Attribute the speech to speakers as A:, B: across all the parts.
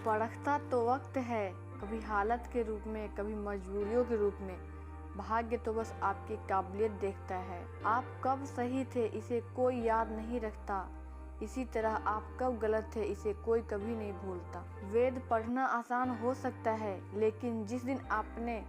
A: परखता तो वक्त है, कभी हालत के रूप में, कभी मजबूरियों के रूप में। भाग्य तो बस आपकी काबिलियत देखता है। आप कब सही थे इसे कोई याद नहीं रखता, इसी तरह आप कब गलत थे इसे कोई कभी नहीं भूलता। वेद पढ़ना आसान हो सकता है, लेकिन जिस दिन आपने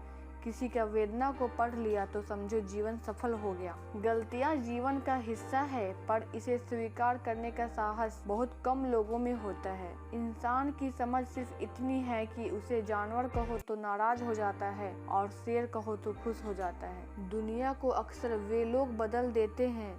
A: किसी का वेदना को पढ़ लिया तो समझो जीवन सफल हो गया। गलतियां जीवन का हिस्सा है, पर इसे स्वीकार करने का साहस बहुत कम लोगों में होता है। इंसान की समझ सिर्फ इतनी है कि उसे जानवर कहो तो नाराज हो जाता है और शेर कहो तो खुश हो जाता है। दुनिया को अक्सर वे लोग बदल देते हैं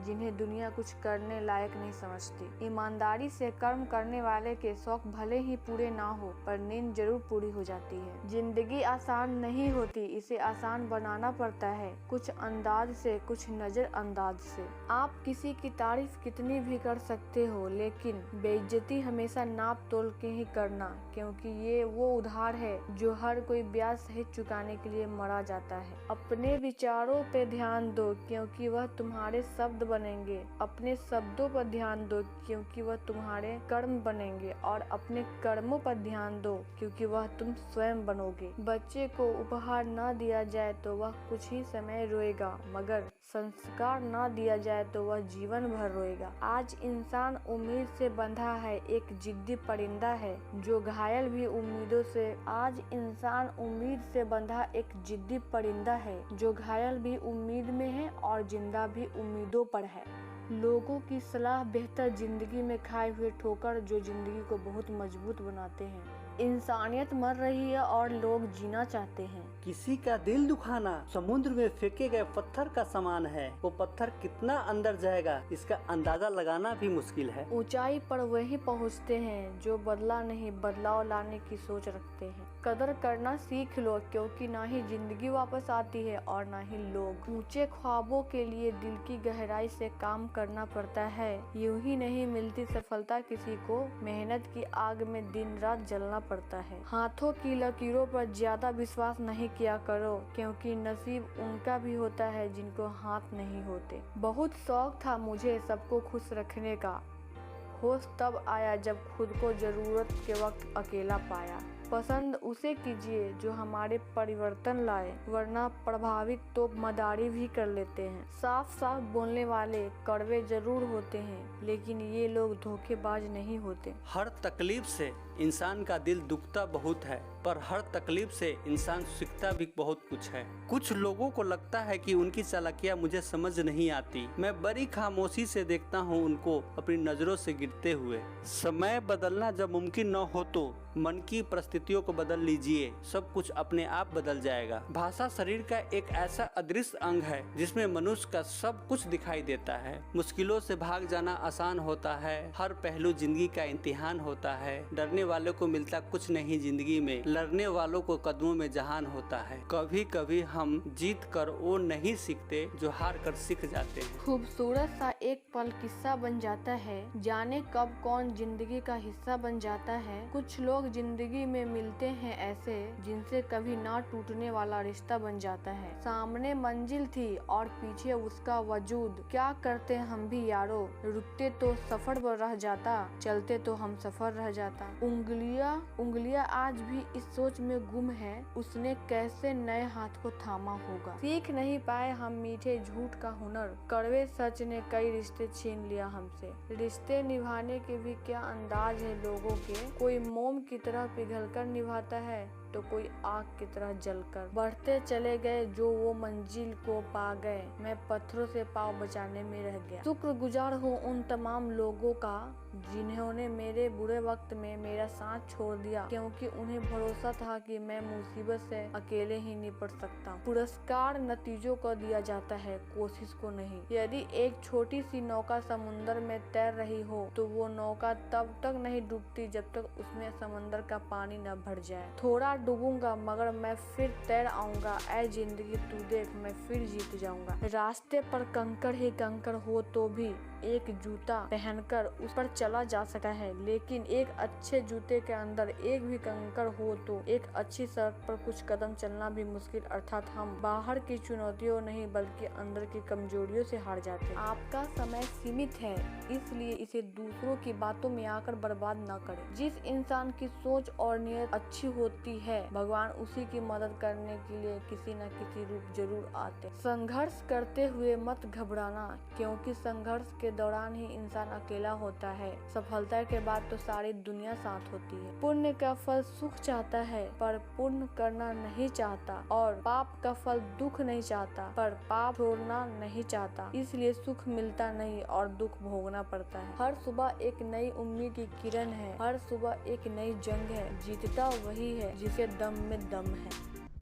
A: जिन्हें दुनिया कुछ करने लायक नहीं समझती। ईमानदारी से कर्म करने वाले के शौक भले ही पूरे ना हो, पर नींद जरूर पूरी हो जाती है। जिंदगी आसान नहीं होती, इसे आसान बनाना पड़ता है, कुछ अंदाज से, कुछ नजर अंदाज से। आप किसी की तारीफ कितनी भी कर सकते हो, लेकिन बेइज्जती हमेशा नाप तोल के ही करना, क्योंकि ये वो उधार है जो हर कोई ब्याज सहित चुकाने के लिए मरा जाता है। अपने विचारों पे ध्यान दो, क्योंकि वह तुम्हारे शब्द बनेंगे। अपने शब्दों पर ध्यान दो, क्योंकि वह तुम्हारे कर्म बनेंगे, और अपने कर्मों पर ध्यान दो, क्योंकि वह तुम स्वयं बनोगे। बच्चे को उपहार न दिया जाए तो वह कुछ ही समय रोएगा, मगर संस्कार न दिया जाए तो वह जीवन भर रोएगा। आज इंसान उम्मीद से बंधा है, एक जिद्दी परिंदा है जो घायल भी उम्मीदों से। आज इंसान उम्मीद से बंधा एक जिद्दी परिंदा है जो घायल भी उम्मीद में है और जिंदा भी उम्मीदों पर है। लोगों की सलाह बेहतर जिंदगी में खाए हुए ठोकर जो जिंदगी को बहुत मजबूत बनाते हैं। इंसानियत मर रही है और लोग जीना चाहते हैं।
B: किसी का दिल दुखाना समुद्र में फेंके गए पत्थर का समान है। वो पत्थर कितना अंदर जाएगा इसका अंदाजा लगाना भी मुश्किल है।
A: ऊंचाई पर वही पहुंचते हैं जो बदला नहीं, बदलाव लाने की सोच रखते हैं। कदर करना सीख लो, क्योंकि ना ही जिंदगी वापस आती है और ना ही लोग। ऊंचे ख्वाबों के लिए दिल की गहराई से काम करना पड़ता है। यूं ही नहीं मिलती सफलता किसी को, मेहनत की आग में दिन रात जलना पड़ता है। हाथों की लकीरों पर ज्यादा विश्वास नहीं किया करो, क्योंकि नसीब उनका भी होता है जिनको हाथ नहीं होते। बहुत शौक था मुझे सबको खुश रखने का, होश तब आया जब खुद को जरूरत के वक्त अकेला पाया। पसंद उसे कीजिए जो हमारे परिवर्तन लाए, वरना प्रभावित तो मदारी भी कर लेते हैं। साफ साफ बोलने वाले कड़वे जरूर होते हैं, लेकिन ये लोग धोखेबाज नहीं होते।
B: हर तकलीफ से इंसान का दिल दुखता बहुत है, पर हर तकलीफ से इंसान सीखता भी बहुत कुछ है। कुछ लोगों को लगता है कि उनकी चालाकियां मुझे समझ नहीं आती। मैं बड़ी खामोशी से देखता हूं उनको अपनी नजरों से गिरते हुए। समय बदलना जब मुमकिन न हो तो मन की परिस्थितियों को बदल लीजिए, सब कुछ अपने आप बदल जाएगा। भाषा शरीर का एक ऐसा अदृश्य अंग है जिसमें मनुष्य का सब कुछ दिखाई देता है। मुश्किलों से भाग जाना आसान होता है, हर पहलू जिंदगी का इम्तिहान होता है। डरने वालों को मिलता कुछ नहीं जिंदगी में, लड़ने वालों को कदमों में जहान होता है। कभी कभी हम जीत कर वो नहीं सीखते जो हार कर सीख जाते हैं।
A: खूबसूरत सा एक पल किस्सा बन जाता है, जाने कब कौन जिंदगी का हिस्सा बन जाता है। कुछ लोग जिंदगी में मिलते हैं ऐसे जिनसे कभी ना टूटने वाला रिश्ता बन जाता है। सामने मंजिल थी और पीछे उसका वजूद। क्या करते हम भी यारो, रुकते तो सफर पर रह जाता, चलते तो हम सफर रह जाता। उंगलियां आज भी इस सोच में गुम है, उसने कैसे नए हाथ को थामा होगा। सीख नहीं पाए हम मीठे झूठ का हुनर, कड़वे सच ने कई रिश्ते छीन लिया हमसे। रिश्ते निभाने के भी क्या अंदाज है लोगों के, कोई मोम की तरह पिघलकर निभाता है तो कोई आग की तरह जलकर। बढ़ते चले गए जो वो मंजिल को पा गए, मैं पत्थरों से पाँव बचाने में रह गया। शुक्रगुजार हूँ उन तमाम लोगों का जिन्होंने मेरे बुरे वक्त में मेरा साथ छोड़ दिया, क्योंकि उन्हें भरोसा था कि मैं मुसीबत से अकेले ही निपट सकता हूँ। पुरस्कार नतीजों को दिया जाता है, कोशिश को नहीं। यदि एक छोटी सी नौका समुद्र में तैर रही हो तो वो नौका तब तक नहीं डूबती जब तक उसमें समंदर का पानी न भर जाए। थोड़ा डूबूंगा मगर मैं फिर तैर आऊंगा, ऐ जिंदगी तू देख मैं फिर जीत जाऊंगा। रास्ते पर कंकड़ ही कंकड़ हो तो भी एक जूता पहनकर उस पर चला जा सकता है, लेकिन एक अच्छे जूते के अंदर एक भी कंकड़ हो तो एक अच्छी सड़क पर कुछ कदम चलना भी मुश्किल। अर्थात हम बाहर की चुनौतियों नहीं बल्कि अंदर की कमजोरियों से हार जाते हैं। आपका समय सीमित है, इसलिए इसे दूसरों की बातों में आकर बर्बाद न करें। जिस इंसान की सोच और नियत अच्छी होती है, भगवान उसी की मदद करने के लिए किसी न किसी रूप जरूर आते। संघर्ष करते हुए मत घबराना, क्योंकि संघर्ष के दौरान ही इंसान अकेला होता है। सफलता के बाद तो सारी दुनिया साथ होती है। पुण्य का फल सुख चाहता है पर पुण्य करना नहीं चाहता, और पाप का फल दुख नहीं चाहता पर पाप छोड़ना नहीं चाहता। इसलिए सुख मिलता नहीं और दुख भोगना पड़ता है। हर सुबह एक नई उम्मीद की किरण है, हर सुबह एक नई जंग है। जीतता वही है जिसे दम में दम है।